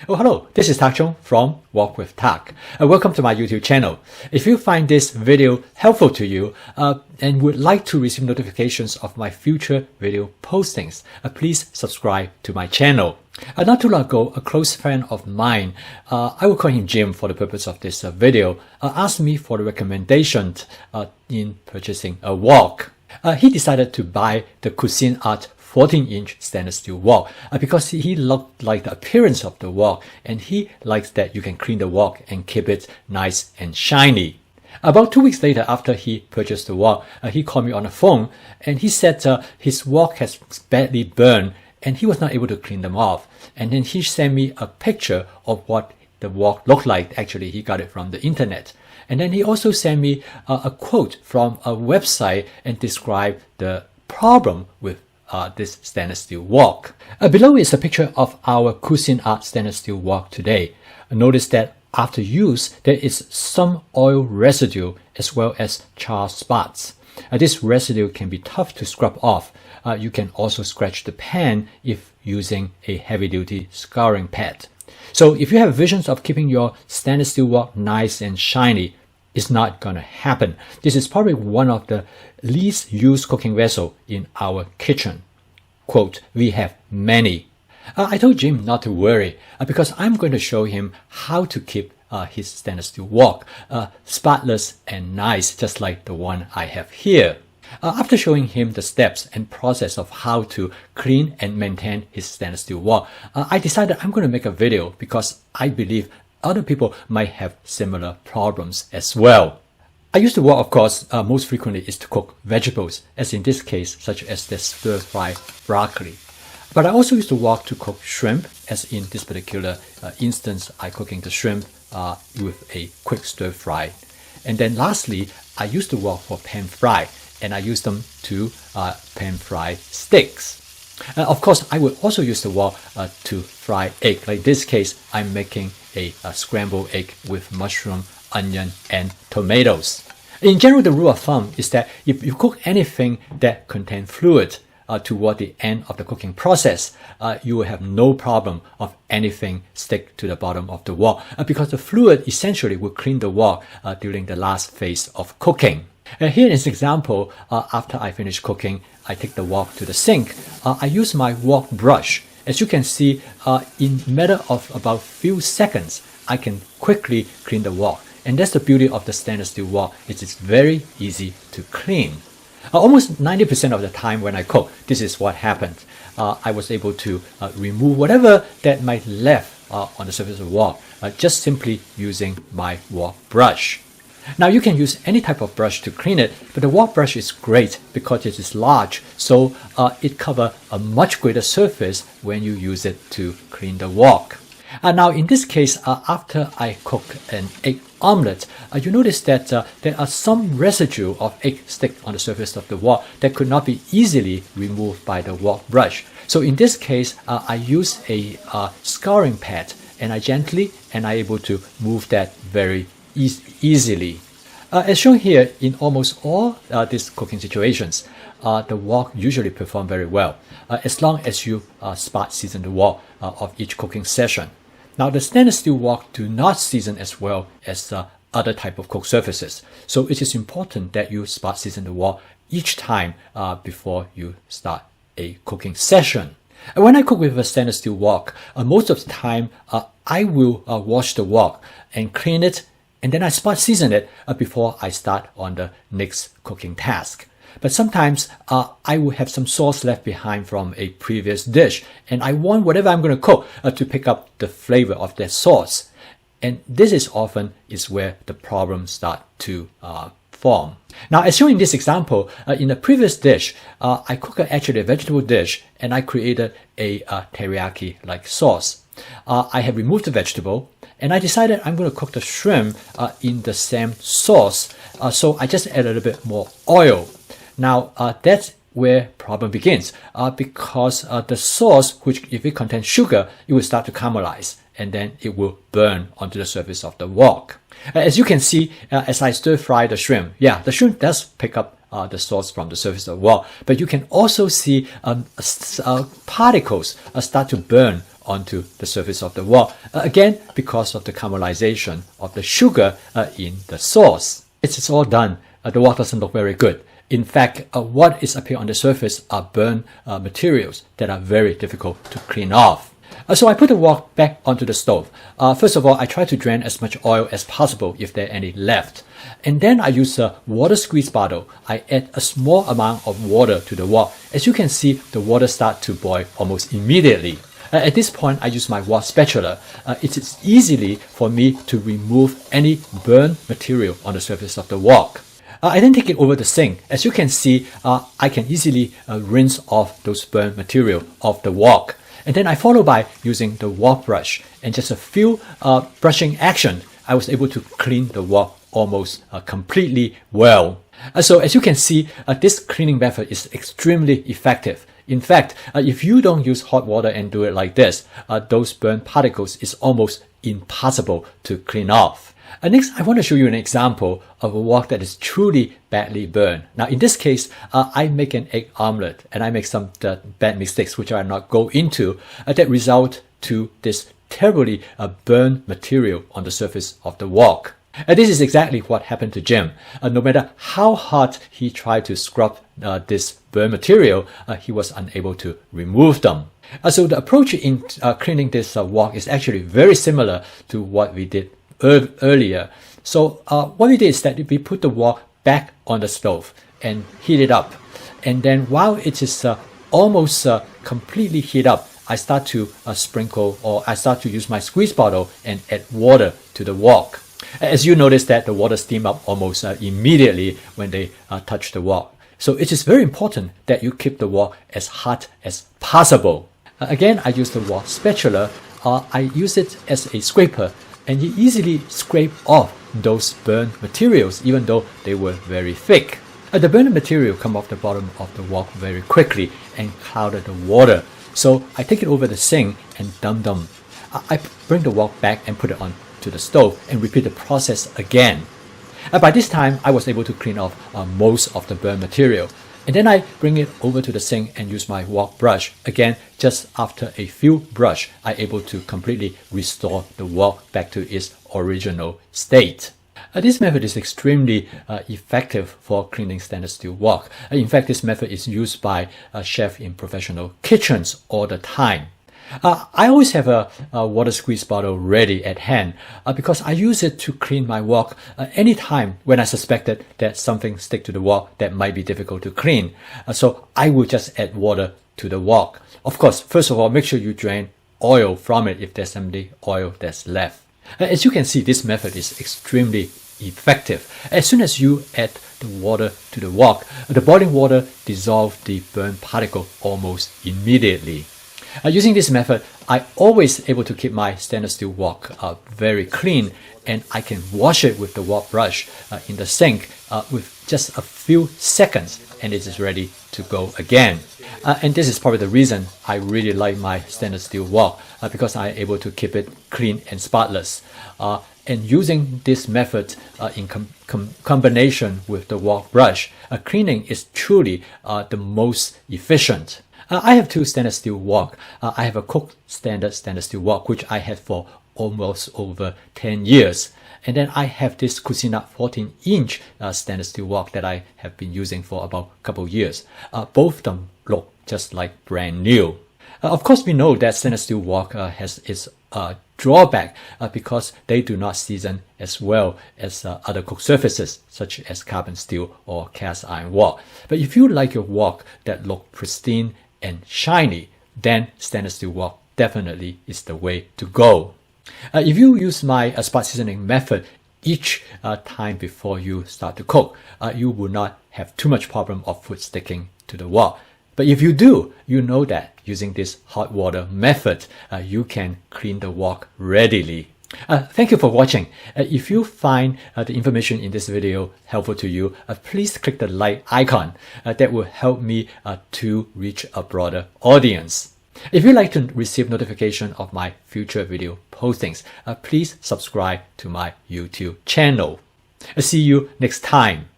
Oh, hello, this is Tak Chung from Walk with Tak. Welcome to my YouTube channel. If you find this video helpful to you and would like to receive notifications of my future video postings, please subscribe to my channel. Not too long ago, a close friend of mine, I will call him Jim for the purpose of this video, asked me for the recommendation in purchasing a wok. He decided to buy the Cuisinart 14-inch stainless steel wok because he loved the appearance of the wok, and he likes that you can clean the wok and keep it nice and shiny. About 2 weeks later, after he purchased the wok, he called me on the phone and he said his wok has badly burned and he was not able to clean them off. And then he sent me a picture of what the wok looked like. Actually, he got it from the internet. And then he also sent me a quote from a website and described the problem with this stainless steel wok. Below is a picture of our Cuisinart stainless steel wok today. Notice that after use, there is some oil residue as well as char spots. This residue can be tough to scrub off. You can also scratch the pan if using a heavy-duty scouring pad. So if you have visions of keeping your stainless steel wok nice and shiny, it's not going to happen. This is probably one of the least used cooking vessels in our kitchen. Quote, we have many. I told Jim not to worry because I'm going to show him how to keep his stainless steel wok spotless and nice, just like the one I have here. After showing him the steps and process of how to clean and maintain his stainless steel wok, I decided I'm going to make a video because I believe other people might have similar problems as well. I use the wok, of course, most frequently is to cook vegetables, as in this case, such as the stir-fry broccoli. But I also use the wok to cook shrimp, as in this particular instance, I'm cooking the shrimp with a quick stir-fry. And then lastly, I use the wok for pan fry, and I use them to pan fry steaks. Of course, I would also use the wok to fry egg. Like this case, I'm making a scrambled egg with mushroom, onion, and tomatoes. In general, the rule of thumb is that if you cook anything that contains fluid toward the end of the cooking process, you will have no problem of anything stick to the bottom of the wok because the fluid essentially will clean the wok during the last phase of cooking. Here is an example. After I finish cooking, I take the wok to the sink. I use my wok brush. As you can see, in a matter of about few seconds, I can quickly clean the wok. And that's the beauty of the stainless steel wok. It is very easy to clean. Almost 90% of the time when I cook, this is what happened. I was able to remove whatever that might left on the surface of the wok, just simply using my wok brush. Now you can use any type of brush to clean it, but the wok brush is great because it is large, so it covers a much greater surface when you use it to clean the wok. Now in this case, after I cook an egg omelette, you notice that there are some residue of egg stick on the surface of the wok that could not be easily removed by the wok brush. So in this case, I use a scouring pad, and I gently and I'm able to move that very easily. As shown here, in almost all these cooking situations, the wok usually perform very well, as long as you spot season the wok of each cooking session. Now, the stainless steel wok do not season as well as other type of cook surfaces, so it is important that you spot season the wok each time before you start a cooking session. When I cook with a stainless steel wok, most of the time I will wash the wok and clean it, and then I spot season it before I start on the next cooking task. But sometimes I will have some sauce left behind from a previous dish, and I want whatever I'm going to cook to pick up the flavor of that sauce. And this is often where the problems start to form. Now, as shown in this example, in the previous dish, I cooked actually a vegetable dish, and I created a teriyaki-like sauce. I have removed the vegetable, and I decided I'm going to cook the shrimp in the same sauce. So I just add a little bit more oil. Now, that's where problem begins because the sauce, which if it contains sugar, it will start to caramelize, and then it will burn onto the surface of the wok. As you can see, as I stir fry the shrimp, the shrimp does pick up the sauce from the surface of the wok, but you can also see particles start to burn onto the surface of the wok. Again, because of the caramelization of the sugar in the sauce. It's all done. The wok doesn't look very good. In fact, what is appear on the surface are burnt materials that are very difficult to clean off. So I put the wok back onto the stove. First of all, I try to drain as much oil as possible if there are any left. And then I use a water squeeze bottle. I add a small amount of water to the wok. As you can see, the water starts to boil almost immediately. At this point, I use my wok spatula. It is easily for me to remove any burnt material on the surface of the wok. I then take it over the sink. As you can see, I can easily rinse off those burnt material off the wok. And then I follow by using the wok brush. And just a few brushing action, I was able to clean the wok almost completely well. So as you can see, this cleaning method is extremely effective. In fact, if you don't use hot water and do it like this, those burnt particles is almost impossible to clean off. Next, I want to show you an example of a wok that is truly badly burned. Now, in this case, I make an egg omelette and I make some bad mistakes, which I will not go into, that result to this terribly burned material on the surface of the wok. This is exactly what happened to Jim. No matter how hard he tried to scrub this burnt material, he was unable to remove them. So the approach in cleaning this wok is actually very similar to what we did earlier. So what we did is that we put the wok back on the stove and heat it up. And then while it is almost completely heat up, I start to sprinkle, or I start to use my squeeze bottle and add water to the wok. As you notice that the water steam up almost immediately when they touch the wok. So it is very important that you keep the wok as hot as possible. Again, I use the wok spatula. I use it as a scraper, and you easily scrape off those burnt materials even though they were very thick. The burnt material come off the bottom of the wok very quickly and clouded the water. So I take it over the sink and dump them. I bring the wok back and put it on to the stove and repeat the process again. By this time, I was able to clean off most of the burnt material. And then I bring it over to the sink and use my wok brush. Again, just after a few brush, I'm able to completely restore the wok back to its original state. This method is extremely effective for cleaning stainless steel wok. In fact, this method is used by chefs in professional kitchens all the time. I always have a water squeeze bottle ready at hand because I use it to clean my wok anytime when I suspected that something stick to the wok that might be difficult to clean. So I will just add water to the wok. Of course, first of all, make sure you drain oil from it if there's any oil that's left. As you can see, this method is extremely effective. As soon as you add the water to the wok, the boiling water dissolves the burnt particle almost immediately. Using this method, I always able to keep my stainless steel wok very clean, and I can wash it with the wok brush in the sink with just a few seconds, and it is ready to go again. And this is probably the reason I really like my stainless steel wok because I'm able to keep it clean and spotless. And using this method in combination with the wok brush, cleaning is truly the most efficient. I have two stainless steel wok. I have a cooked standard stainless steel wok, which I had for almost over 10 years. And then I have this Cucina 14-inch stainless steel wok that I have been using for about a couple of years. Both of them look just like brand new. Of course, we know that stainless steel wok has its drawback because they do not season as well as other cooked surfaces such as carbon steel or cast iron wok. But if you like your wok that look pristine and shiny, then stainless steel wok definitely is the way to go. If you use my spot seasoning method each time before you start to cook, you will not have too much problem of food sticking to the wok. But if you do, you know that using this hot water method, you can clean the wok readily. Thank you for watching. If you find the information in this video helpful to you, please click the like icon. That will help me to reach a broader audience. If you'd like to receive notification of my future video postings, please subscribe to my YouTube channel. See you next time.